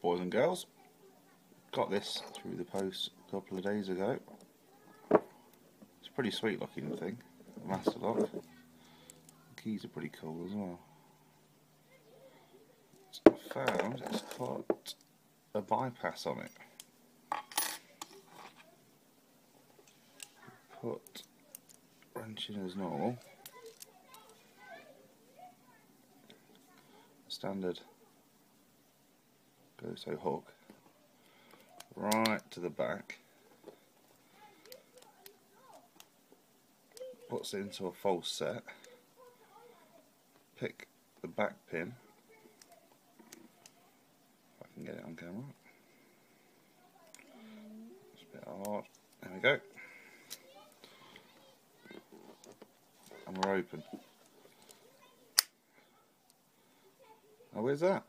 boys and girls. Got this through the post a couple of days ago. It's a pretty sweet looking thing, master lock. The keys are pretty cool as well. I found it's got a bypass on it. Put wrench in as normal. Standard GoSo hook right to the back, puts it into a false set, pick the back pin, if I can get it on camera, it's a bit hard, there we go, and we're open. Now where's that?